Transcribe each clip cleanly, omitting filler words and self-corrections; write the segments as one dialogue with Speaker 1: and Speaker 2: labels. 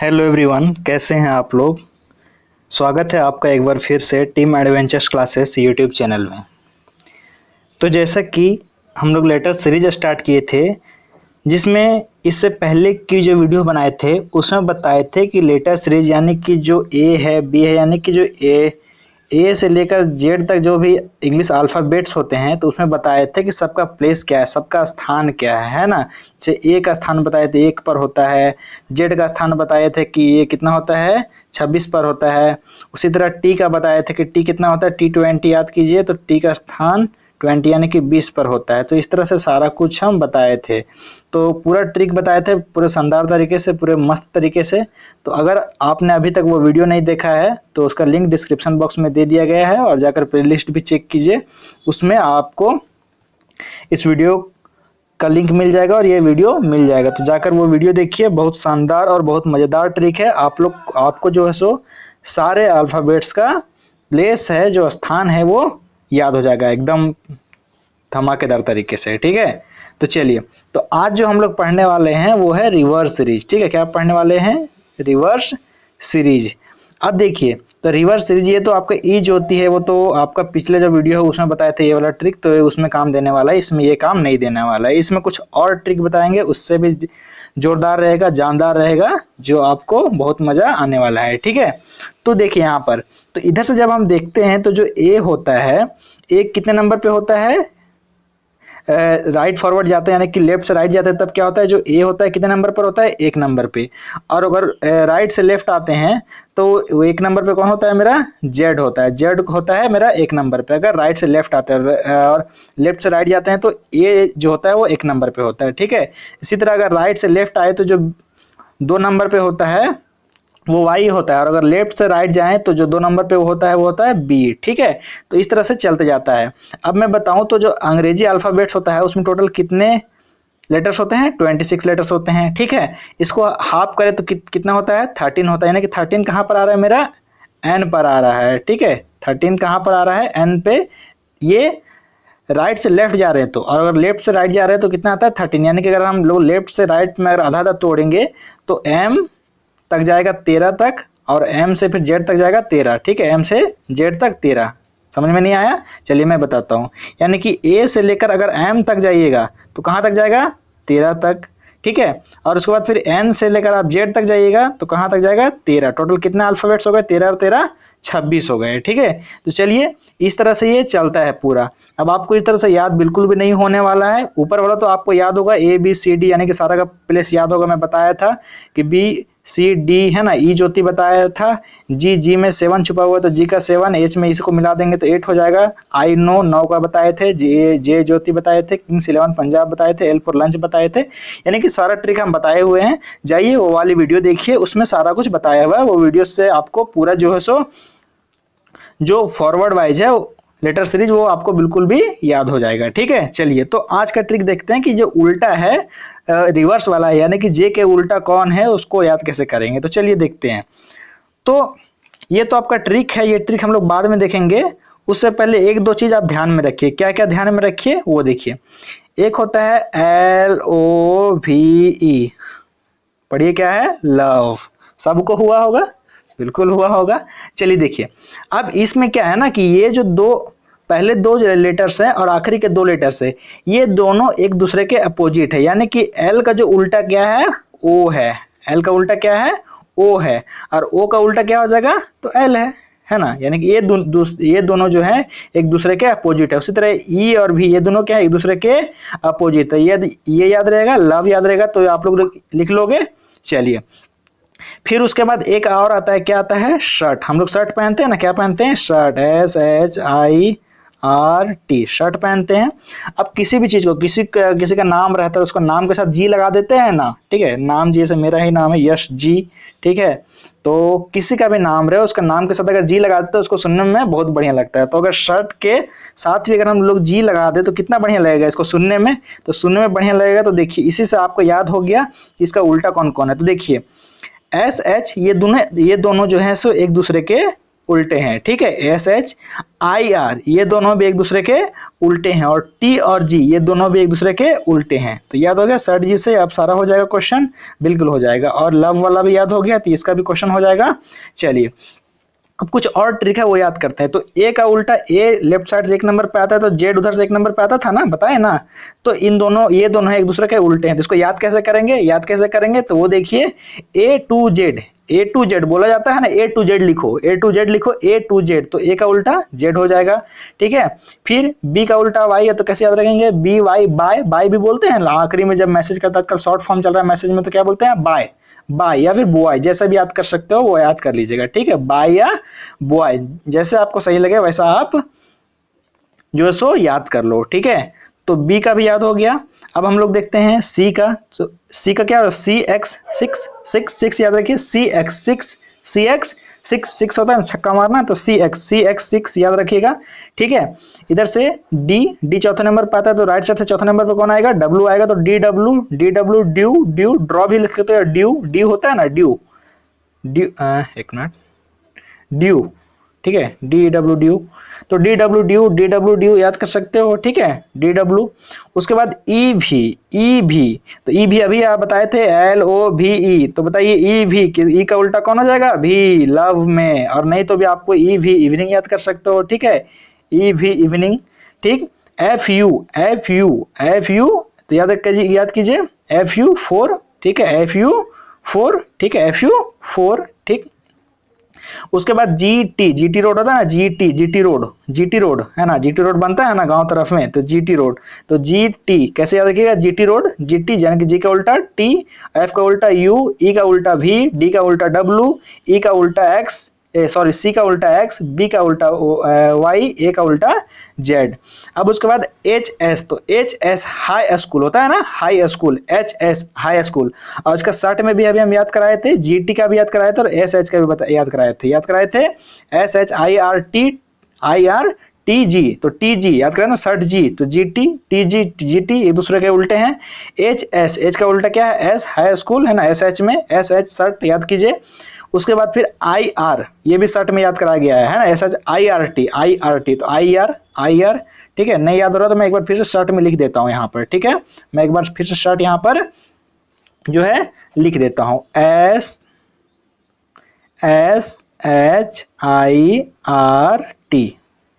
Speaker 1: Hello everyone, कैसे हैं आप लोग। स्वागत है आपका एक बार फिर से team adventures classes YouTube channel में। तो जैसा कि हम लोग लेटर सीरीज स्टार्ट किए थे, जिसमें इससे पहले की जो वीडियो बनाए थे उसमें बताए थे कि लेटर सीरीज यानी कि जो ए है, बी है, यानी कि जो ए से लेकर जेड तक जो भी इंग्लिश अल्फ़ाबेट्स होते हैं, तो उसमें बताए थे कि सबका प्लेस क्या है, सबका स्थान क्या है ना। जैसे ए का स्थान बताए थे 1 पर होता है, जेड का स्थान बताए थे कि ये कितना होता है 26 पर होता है। उसी तरह टी का बताए थे कि टी कितना होता है, T20 याद कीजिए, तो टी का स्थान 20 यानी कि 20 पर होता है। तो इस तरह से सारा कुछ हम बताए थे, तो पूरा ट्रिक बताए थे पूरे शानदार तरीके से, पूरे मस्त तरीके से। तो अगर आपने अभी तक वो वीडियो नहीं देखा है तो उसका लिंक डिस्क्रिप्शन बॉक्स में दे दिया गया है, और जाकर प्लेलिस्ट भी चेक कीजिए, उसमें आपको इस वीडियो का लिंक मिल जाएगा और ये वीडियो मिल जाएगा। तो जाकर वो वीडियो देखिए, बहुत शानदार और बहुत मज़ेदार ट्रिक है। आपको जो है सो सारे अल्फ़ाबेट्स का प्लेस है, जो स्थान है, वो याद हो जाएगा एकदम धमाकेदार तरीके से। ठीक है, तो चलिए, तो आज जो हम लोग पढ़ने वाले हैं वो है रिवर्स सीरीज। ठीक है, क्या पढ़ने वाले हैं? Reverse series. अब देखिए, तो रिवर्स सीरीज ये तो आपका ई जो होती है वो तो आपका पिछले जो वीडियो है उसमें बताए थे ये वाला ट्रिक, तो उसमें काम देने वाला है, इसमें ये काम नहीं देने वाला है। इसमें कुछ और ट्रिक बताएंगे, उससे भी जोरदार रहेगा, जानदार रहेगा, जो आपको बहुत मजा आने वाला है। ठीक है, तो देखिए यहाँ पर, तो इधर से जब हम देखते हैं तो जो ए होता है, ए कितने नंबर पे होता है? राइट फॉरवर्ड जाते हैं यानी कि लेफ्ट से राइट जाते हैं, तब क्या होता है, जो ए होता है कितने नंबर पर होता है? 1 नंबर पे। और अगर राइट से लेफ्ट आते हैं तो वो 1 नंबर पे कौन होता है? मेरा जेड होता है। जेड होता है मेरा 1 नंबर पे, अगर राइट से लेफ्ट आते हैं, और लेफ्ट से राइट जाते हैं तो ए जो होता है वो 1 नंबर पे होता है। ठीक है, इसी तरह अगर राइट से लेफ्ट आए तो जो 2 नंबर पे होता है वो वाई होता है, और अगर लेफ्ट से राइट जाएं तो जो 2 नंबर पे वो होता है बी। ठीक है, तो इस तरह से चलते जाता है। अब मैं बताऊं तो जो अंग्रेजी अल्फाबेट्स होता है उसमें टोटल कितने लेटर्स होते हैं? 26 लेटर्स होते हैं। ठीक है, इसको हाफ करें तो कितना होता है? 13 होता है, यानी कि 13 कहाँ पर आ रहा है? मेरा एन पर आ रहा है। ठीक है, 13 कहाँ पर आ रहा है? एन पे। ये राइट से लेफ्ट जा रहे हैं तो, और अगर लेफ्ट से राइट जा रहे हैं तो कितना आता है? 13, यानी कि अगर हम लोग लेफ्ट से राइट में अगर आधा आधा तोड़ेंगे तो एम तक जाएगा 13 तक, और एम से फिर जेड तक जाएगा 13। ठीक है, एम से जेड तक 13। समझ में नहीं आया? चलिए मैं बताता हूँ। यानी कि ए से लेकर अगर एम तक जाइएगा तो कहाँ तक जाएगा? 13 तक। ठीक है, और उसके बाद फिर एन से लेकर आप जेड तक जाइएगा तो कहाँ तक जाएगा? 13। टोटल कितने अल्फाबेट्स हो गए? 13 और 13 26 हो गए। ठीक है, तो चलिए, इस तरह से ये चलता है पूरा। अब आपको इस तरह से याद बिल्कुल भी नहीं होने वाला है। ऊपर वाला तो आपको याद होगा, ए बी सी डी यानी कि सारा का प्लेस याद होगा। मैं बताया था कि बी सी डी है ना, ई ज्योति बताया था, जी में 7 छुपा हुआ है तो जी का 7, एच में इसको मिला देंगे तो 8 हो जाएगा। आई नो 9 का बताए थे, जे ज्योति बताए थे, किंग्स 11 पंजाब बताए थे, एल फॉर लंच बताए थे। यानी कि सारा ट्रिक हम बताए हुए हैं। जाइए वो वाली वीडियो देखिए, उसमें सारा कुछ बताया हुआ है। वो वीडियो से आपको पूरा जो है सो जो फॉरवर्ड वाइज है लेटर सीरीज वो आपको बिल्कुल भी याद हो जाएगा। ठीक है, चलिए, तो आज का ट्रिक देखते हैं कि जो उल्टा है रिवर्स वाला है, यानी कि जे के उल्टा कौन है उसको याद कैसे करेंगे। तो चलिए देखते हैं। तो ये तो आपका ट्रिक है, ये ट्रिक हम लोग बाद में देखेंगे। उससे पहले एक दो चीज आप ध्यान में रखिए। क्या क्या ध्यान में रखिए वो देखिए। एक होता है LOVE, पढ़िए क्या है? लव। सबको हुआ होगा, बिल्कुल हुआ होगा। चलिए देखिए, अब इसमें क्या है ना कि ये जो पहले दो लेटर्स हैं और आखिरी के 2 लेटर्स है, ये दोनों एक दूसरे के अपोजिट है। यानी कि एल का जो उल्टा क्या है? ओ है। एल का उल्टा क्या है? ओ है। और ओ का उल्टा क्या हो जाएगा? तो एल है ना। यानी कि ये दोनों जो है एक दूसरे के अपोजिट है। उसी तरह ई और भी, ये दोनों क्या है? एक दूसरे के अपोजिट है। ये याद रहेगा, लव याद रहेगा, तो आप लोग लिख लोगे। चलिए, फिर उसके बाद एक और आता है, क्या आता है? शर्ट। हम लोग शर्ट पहनते हैं ना, क्या पहनते हैं? शर्ट, SHIRT, शर्ट पहनते हैं। अब किसी भी चीज को, किसी का नाम रहता है, उसका नाम के साथ जी लगा देते हैं ना। ठीक है, नाम जैसे मेरा ही नाम है यश जी। ठीक है, तो किसी का भी नाम रहे उसका नाम के साथ अगर जी लगा देते हैं उसको सुनने में बहुत बढ़िया लगता है। तो अगर शर्ट के साथ भी अगर हम लोग जी लगा दे तो कितना बढ़िया लगेगा इसको सुनने में। तो सुनने में बढ़िया लगेगा। तो देखिए, इसी से आपको याद हो गया इसका उल्टा कौन कौन है। तो देखिए, SH, ये दोनों जो है सो एक दूसरे के उल्टे हैं, ठीक है। एस एच आई आर ये दोनों भी एक दूसरे के उल्टे हैं, और टी और जी ये दोनों भी एक दूसरे के उल्टे हैं। तो याद हो गया सर्ट जी से, अब सारा हो जाएगा क्वेश्चन, बिल्कुल हो जाएगा। और लव वाला भी याद हो गया, तो इसका भी क्वेश्चन हो जाएगा। चलिए अब कुछ और ट्रिक है वो याद करते हैं। तो ए का उल्टा, ए लेफ्ट साइड से 1 नंबर पे आता है तो जेड उधर से 1 नंबर पे आता था ना, बताए ना। तो इन दोनों, ये दोनों एक दूसरे के उल्टे हैं, तो इसको याद कैसे करेंगे, याद कैसे करेंगे, तो वो देखिए A to Z, A to Z बोला जाता है ना, ए टू जेड लिखो, ए टू जेड लिखो, ए टू जेड, तो ए का उल्टा जेड हो जाएगा, ठीक है। फिर बी का उल्टा वाई है, तो कैसे याद रखेंगे, बी वाई, बाय, बाय भी बोलते हैं आखिरी में जब मैसेज करता है, आजकल शॉर्ट फॉर्म चल रहा है मैसेज में, तो क्या बोलते हैं, बाय, बाय या फिर बॉय, जैसा भी याद कर सकते हो वो याद कर लीजिएगा, ठीक है। बाय या बॉय जैसे आपको सही लगे वैसा आप जो सो याद कर लो, ठीक है। तो बी का भी याद हो गया। अब हम लोग देखते हैं सी का। तो सी का क्या, सी एक्स सिक्स, सिक्स सिक्स याद रखिए, सी एक्स सिक्स, सी एक्स सिक्स, सिक्स होता है छक्का मारना, तो सी एक्स सिक्स याद रखिएगा, ठीक है। इधर से डी, डी चौथे नंबर पे आता है, तो राइट साइड से चौथे नंबर पे कौन आएगा, डब्ल्यू आएगा, तो D W, D W due, due draw भी लिख सकते हो, ड्यू, ड्यू होता है ना, ड्यू, ड्यू, एक मिनट, ड्यू, ठीक है, डी डब्ल्यू ड्यू, तो D W due, D W due याद कर सकते हो, ठीक है, डी डब्ल्यू। उसके बाद ई भी, ई भी, तो ई भी अभी आप बताए थे एल ओ भी ई, तो बताइए ई भी, ई का उल्टा कौन हो जाएगा, भी, लव में, और नहीं तो भी आपको ई भी इवनिंग याद कर सकते हो, ठीक है, ई भी इवनिंग, ठीक। F you, F you, F you, तो याद कीजिए एफ यू फोर, ठीक है, एफ यू फोर, ठीक है, एफ यू फोर, ठीक। उसके बाद जीटी, जीटी रोड होता है ना, GT, GT road, GT road है ना, जीटी रोड बनता है ना गांव तरफ में, तो जीटी रोड, तो जीटी कैसे याद रखिएगा, जीटी रोड, जीटी यानी कि जी का उल्टा टी, एफ का उल्टा यू, ई का उल्टा भी, डी का उल्टा डब्ल्यू, ई का उल्टा एक्स, सॉरी सी का उल्टा एक्स, बी का उल्टा वाई, ए का उल्टा जेड। अब उसके बाद एच एस, तो एच एस हाई स्कूल होता है ना, high school, H S high school, और उसका शर्ट में भी अभी हम याद कराए थे, जीटी का भी याद कराए थे, और एस एच का भी याद कराए थे, S H I R T G, तो टी जी याद करें ना, शर्ट जी, तो G T, T G, G T एक दूसरे के उल्टे हैं। एच एस, एच का उल्टा क्या है, एस हाई स्कूल है ना, एस एच में, एस एच शर्ट याद कीजिए। उसके बाद फिर आई आर, ये भी शर्ट में याद कराया गया है ना, S H I R T, I R T, तो आई आर, आई आर, ठीक है। नहीं याद हो रहा तो मैं एक बार फिर से शर्ट में लिख देता हूं यहाँ पर, ठीक है, मैं एक बार फिर से शर्ट यहाँ पर जो है लिख देता हूं, S S H I R T,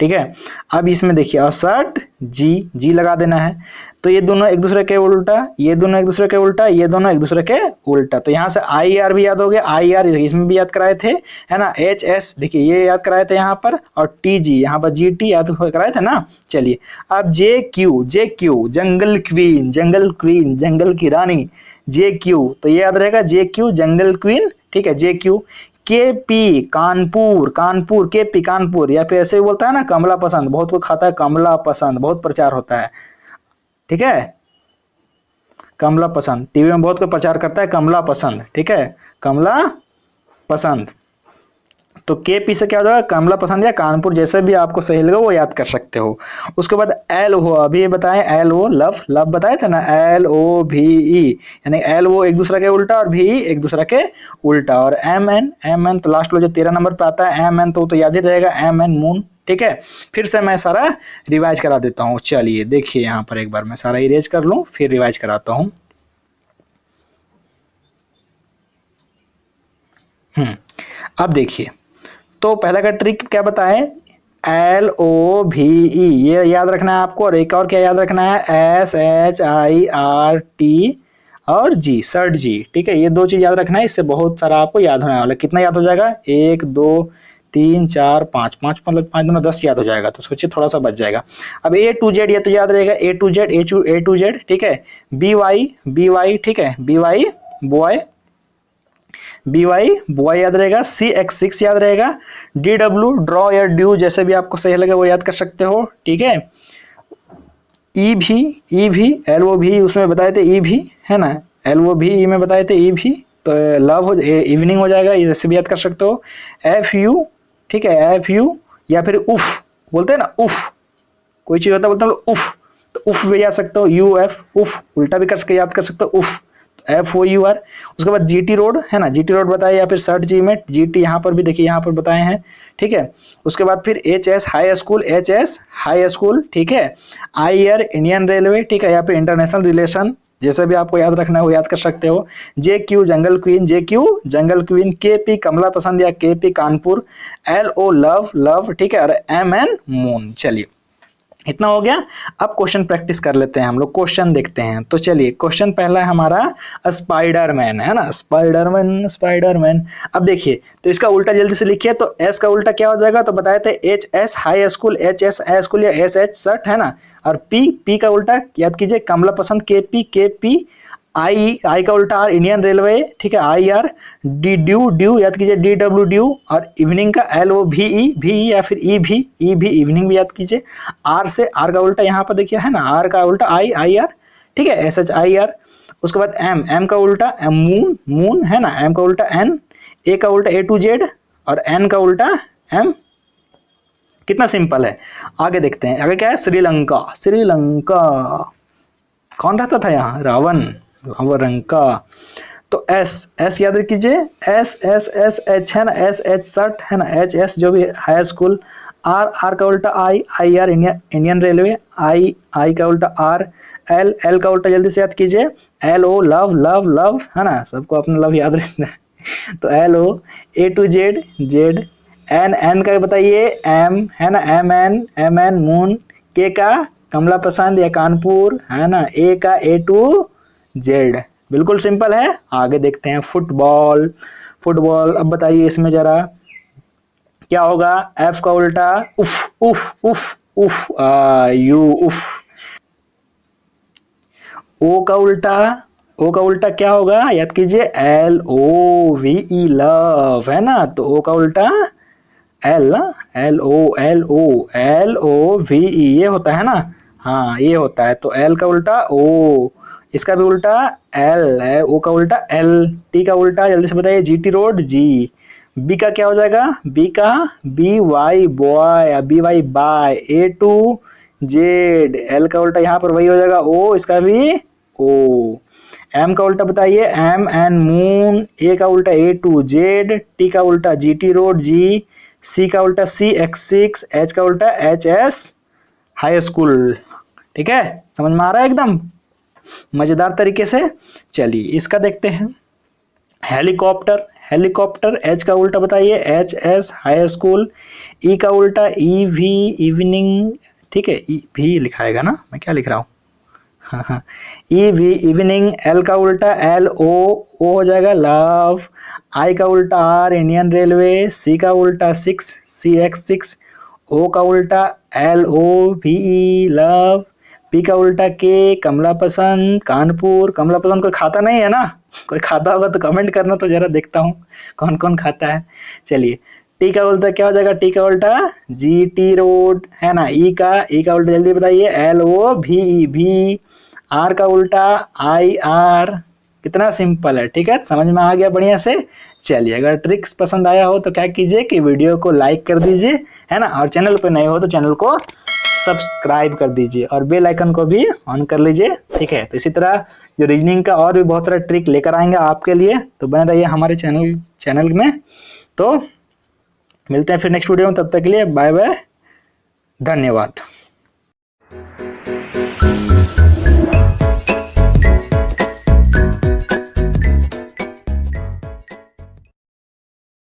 Speaker 1: ठीक है। अब इसमें देखिए और शर्ट जी, जी लगा देना है, तो ये दोनों एक दूसरे के उल्टा, ये दोनों एक दूसरे के उल्टा, ये दोनों एक दूसरे के उल्टा, तो यहाँ से आई आर भी याद हो गया, आई आर इसमें भी याद कराए थे, है ना। एच एस देखिए ये याद कराए थे यहाँ पर, और टी जी यहाँ पर जी टी याद कराए थे ना। चलिए अब जे क्यू, जे क्यू जंगल क्वीन, जंगल क्वीन, जंगल की रानी, जे क्यू, तो ये याद रहेगा जे क्यू जंगल क्वीन, ठीक है, जे क्यू। के पी कानपुर, कानपुर, के पी कानपुर, या फिर ऐसे बोलता है ना कमला पसंद, बहुत को खाता है कमला पसंद, बहुत प्रचार होता है, ठीक है, कमला पसंद, टीवी में बहुत को प्रचार करता है कमला पसंद, ठीक है, कमला पसंद। तो के पी से क्या हो जाएगा, कमला पसंद या कानपुर, जैसे भी आपको सही लगे वो याद कर सकते हो। उसके बाद एल ओ, अभी बताएं एल ओ लव, लव बताए थे ना, एल ओ भी ई, यानी एल ओ एक दूसरे के उल्टा और भी एक दूसरे के उल्टा। और एम एन, एम एन तो लास्ट में जो 13 नंबर पे आता है एम एन, तो याद ही रहेगा एम एन मून, ठीक है। फिर से मैं सारा रिवाइज करा देता हूँ, चलिए देखिए यहाँ पर एक बार मैं सारा इरेज कर लूँ फिर रिवाइज कराता हूँ। अब देखिए, तो पहला का ट्रिक क्या बताएं, एल ओ भी ई ये याद रखना है आपको, और एक और क्या याद रखना है, S H I R T और जी, सर्ट जी, ठीक है, ये दो चीज याद रखना है, इससे बहुत सारा आपको याद होने वाला। कितना याद हो जाएगा, 1 2 3 4 5, 5 मतलब 5 दूना 10 याद हो जाएगा, तो सोचिए थोड़ा सा बच जाएगा। अब ए टू जेड ये तो याद रहेगा, A to Z, A to Z, ठीक है। बी वाई, ठीक है, B Y boy, B Y boy याद रहेगा, सी एक्स सिक्स याद रहेगा, डी डब्ल्यू ड्रॉ या ड्यू जैसे भी आपको सही लगे वो याद कर सकते हो, ठीक है। ई भी एल ओ भी उसमें बताए थे, ई भी है ना, एल ओ भी ई में बताए थे, ई भी, तो लव हो इवनिंग हो जाएगा, ये जैसे भी याद कर सकते हो। एफ यू, ठीक है, एफ यू, या फिर उफ बोलते हैं ना, उफ कोई चीज होता है बोलते हैं उफ, तो उफ भी याद सकते हो, यू एफ उफ, उल्टा भी कर सकते याद कर सकते हो उफ, FOUR। उसके बाद GT रोड है ना, GT रोड बताया, या फिर सर्ट GMAT, GT यहाँ पर भी देखिए, यहाँ पर बताए हैं, ठीक है। उसके बाद फिर HS high school, HS high school, ठीक है। IR इंडियन रेलवे, ठीक है, या फिर इंटरनेशनल रिलेशन, जैसे भी आपको याद रखना है वो याद कर सकते हो। JQ जंगल क्वीन, JQ जंगल क्वीन। KP कमला पसंद या KP Kanpur. LO love, love, ठीक है, और MN मून। चलिए इतना हो गया। अब क्वेश्चन प्रैक्टिस कर लेते हैं हम लोग, क्वेश्चन देखते हैं। तो चलिए क्वेश्चन पहला है हमारा स्पाइडरमैन, है ना, स्पाइडरमैन, स्पाइडरमैन। अब देखिए तो इसका उल्टा जल्दी से लिखिए, तो एस का उल्टा क्या हो जाएगा, तो बताए थे HS high school, HS high school या SH सर्ट, है ना। और P का उल्टा याद कीजिए कमला पसंद, KP आई का उल्टा R इंडियन रेलवे, ठीक है, IR। ड्यू ड्यू याद कीजिए DW ड्यू। और इवनिंग का LOVE या फिर EV इवनिंग भी याद कीजिए। R से R का उल्टा यहाँ पर देखिए, है ना, R का उल्टा IR, ठीक है, SHIR। उसके बाद M का उल्टा मून, मून, है ना, M का उल्टा N, A का उल्टा A to Z और N का उल्टा M। कितना सिंपल है। आगे देखते हैं, आगे क्या है, श्रीलंका, श्रीलंका। कौन रहता था यहाँ, रावण, रावण का। तो एस याद कीजिए, एस है ना, SH सर्ट, है ना, HS जो भी हाई स्कूल। आर का उल्टा IR इंडियन रेलवे, आई का उल्टा R। एल का उल्टा जल्दी से याद कीजिए, LO लव, लव, लव, है ना, सबको अपना लव याद रखना है। तो LO, A to Z, Z। N का बताइए M, है ना, MN मून। के का कमला पसंद या कानपुर, है ना। A का A to Z। बिल्कुल सिंपल है। आगे देखते हैं, फुटबॉल, फुटबॉल। अब बताइए इसमें जरा क्या होगा, F का उल्टा उफ, उफ, उफ, उफ, यू, उफ। O का उल्टा क्या होगा, याद कीजिए LOVE लव, है ना। तो O का उल्टा LOVE ये होता है ना, हाँ ये होता है। तो L का उल्टा O, इसका भी उल्टा L है, O का उल्टा L। T का उल्टा जल्दी से बताइए, GT रोड, G। B का क्या हो जाएगा, B का BY boy, BY by, A to Z। L का उल्टा यहाँ पर वही हो जाएगा O, इसका भी O। M का उल्टा बताइए, MN मून। A का उल्टा A to Z। T का उल्टा GT रोड, G। C का उल्टा CX6। H का उल्टा HS हाई स्कूल। ठीक है, समझ में आ रहा है एकदम मजेदार तरीके से। चलिए इसका देखते हैं, हेलीकॉप्टर, हेलीकॉप्टर। H का उल्टा बताइए, HS हाई स्कूल। E का उल्टा EV इवनिंग, ठीक है, भी लिखाएगा ना, मैं क्या लिख रहा हूँ, EV इवनिंग। L का उल्टा LO, O हो जाएगा लव। I का उल्टा R इंडियन रेलवे। C का उल्टा 6, CX6। O का उल्टा LOVE लव। P का उल्टा K कमला पसंद, कानपुर। कमला पसंद कोई खाता नहीं है ना, कोई खाता होगा तो कमेंट करना, तो जरा देखता हूँ कौन कौन खाता है। चलिए T का उल्टा क्या हो जाएगा, T का उल्टा GT रोड, है ना। E का उल्टा जल्दी बताइए, LOVE। R का उल्टा IR। कितना सिंपल है, ठीक है, समझ में आ गया बढ़िया से। चलिए अगर ट्रिक्स पसंद आया हो तो क्या कीजिए कि वीडियो को लाइक कर दीजिए, है ना, और चैनल पर नए हो तो चैनल को सब्सक्राइब कर दीजिए और बेल आइकन को भी ऑन कर लीजिए, ठीक है। तो इसी तरह जो रीजनिंग का और भी बहुत सारा ट्रिक लेकर आएंगे आपके लिए, तो बने रहिए हमारे चैनल में। तो मिलते हैं फिर नेक्स्ट वीडियो में, तब तक के लिए बाय बाय, धन्यवाद।